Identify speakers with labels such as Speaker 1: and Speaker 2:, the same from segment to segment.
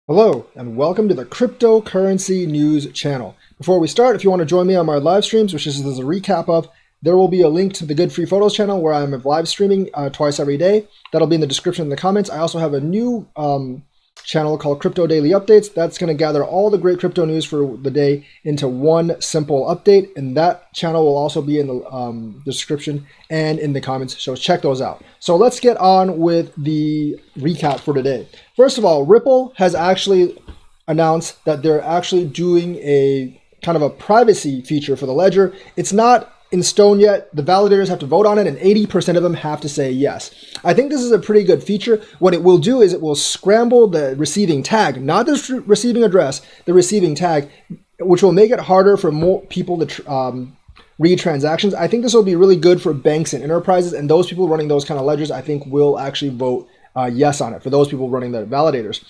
Speaker 1: Hello, and welcome to the Cryptocurrency News channel. Before we start, if you want to join me on my live streams, which this is a recap of, there will be a link to the Good Free Photos channel where I'm live streaming twice every day. That'll be in the description in the comments. I also have a new channel called Crypto Daily Updates. That's going to gather all the great crypto news for the day into one simple update, and that channel will also be in the description and in the comments, so check those out. So let's get on with the recap for today. First of all, Ripple has actually announced that they're actually doing a kind of a privacy feature for the ledger. It's not in stone yet. The validators have to vote on it, and 80% of them have to say yes. I think this is a pretty good feature. What it will do is it will scramble the receiving tag, not the receiving address, the receiving tag, which will make it harder for more people to read transactions. I think this will be really good for banks and enterprises, and those people running those kind of ledgers, I think, will actually vote yes on it, for those people running the validators.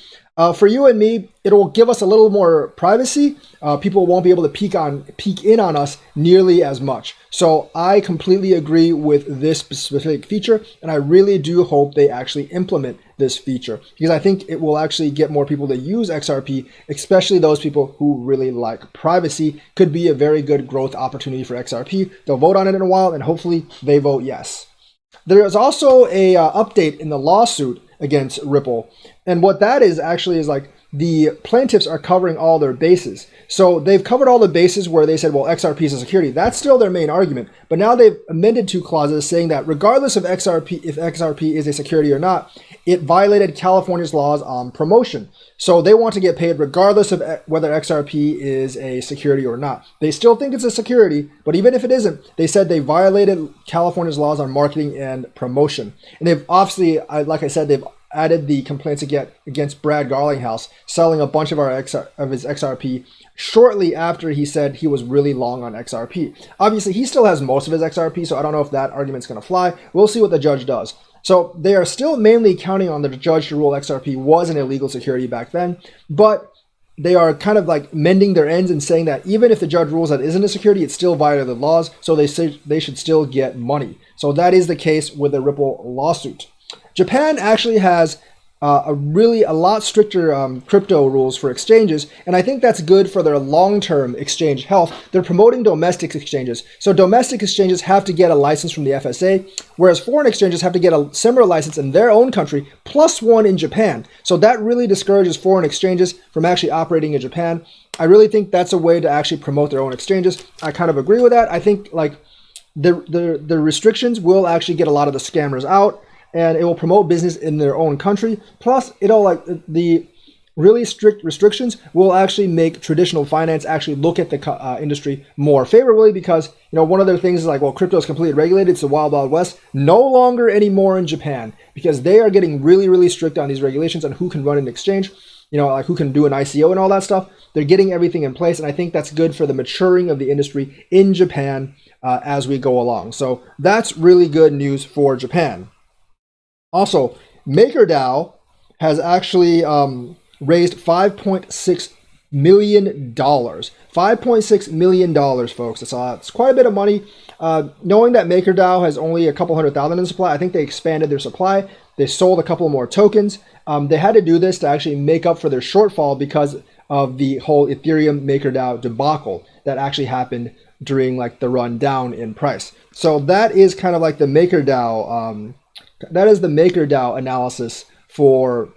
Speaker 1: For you and me, it will give us a little more privacy. People won't be able to peek in on us nearly as much. So I completely agree with this specific feature, and I really do hope they actually implement this feature, because I think it will actually get more people to use XRP, especially those people who really like privacy. Could be a very good growth opportunity for XRP. They'll vote on it in a while, and hopefully they vote yes. There is also a update in the lawsuit against Ripple. And what that is actually is like the plaintiffs are covering all their bases. So they've covered all the bases where they said, well, XRP is a security. That's still their main argument. But now they've amended two clauses saying that regardless of if XRP is a security or not, it violated California's laws on promotion. So they want to get paid regardless of whether XRP is a security or not. They still think it's a security, but even if it isn't, they said they violated California's laws on marketing and promotion. And they've obviously, like I said, they've added the complaints against Brad Garlinghouse selling a bunch of his XRP shortly after he said he was really long on XRP. Obviously, he still has most of his XRP, so I don't know if that argument's going to fly. We'll see what the judge does. So they are still mainly counting on the judge to rule XRP was an illegal security back then, but they are kind of like mending their ends and saying that even if the judge rules that it isn't a security, it's still violated the laws, so they say they should still get money. So that is the case with the Ripple lawsuit. Japan actually has a lot stricter crypto rules for exchanges, and I think that's good for their long-term exchange health. They're promoting domestic exchanges. So domestic exchanges have to get a license from the FSA, whereas foreign exchanges have to get a similar license in their own country, plus one in Japan. So that really discourages foreign exchanges from actually operating in Japan. I really think that's a way to actually promote their own exchanges. I kind of agree with that. I think like the restrictions will actually get a lot of the scammers out, and it will promote business in their own country. Plus, it'll like the really strict restrictions will actually make traditional finance actually look at the industry more favorably, because one of their things is like, well, crypto is completely regulated. It's the wild, wild west. No longer anymore in Japan, because they are getting really, really strict on these regulations on who can run an exchange, like who can do an ICO and all that stuff. They're getting everything in place, and I think that's good for the maturing of the industry in Japan as we go along. So that's really good news for Japan. Also, MakerDAO has actually raised $5.6 million. $5.6 million, folks. That's quite a bit of money. Knowing that MakerDAO has only a couple 100,000 in supply, I think they expanded their supply. They sold a couple more tokens. They had to do this to actually make up for their shortfall because of the whole Ethereum MakerDAO debacle that actually happened during like the run down in price. So that is kind of like the MakerDAO. That is the MakerDAO analysis for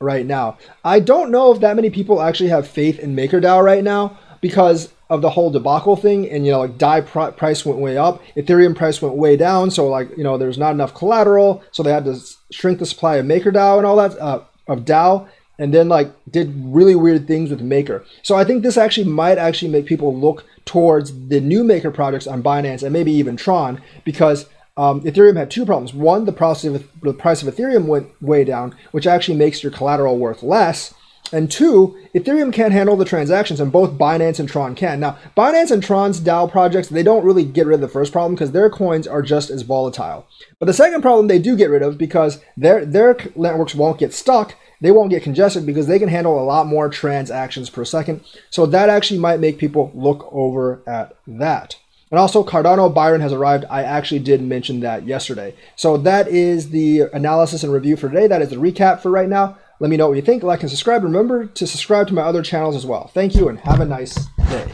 Speaker 1: right now. I don't know if that many people actually have faith in MakerDAO right now because of the whole debacle thing. And, like DAI price went way up. Ethereum price went way down. So like, there's not enough collateral. So they had to shrink the supply of MakerDAO and all that, of DAO. And then like did really weird things with Maker. So I think this actually might actually make people look towards the new Maker projects on Binance and maybe even Tron, because Ethereum had two problems. One, the price of Ethereum went way down, which actually makes your collateral worth less. And two, Ethereum can't handle the transactions, and both Binance and Tron can. Now, Binance and Tron's DAO projects, they don't really get rid of the first problem because their coins are just as volatile. But the second problem they do get rid of, because their networks won't get stuck, they won't get congested because they can handle a lot more transactions per second. So that actually might make people look over at that. And also, Cardano Byron has arrived. I actually did mention that yesterday. So that is the analysis and review for today. That is the recap for right now. Let me know what you think, like and subscribe. Remember to subscribe to my other channels as well. Thank you and have a nice day.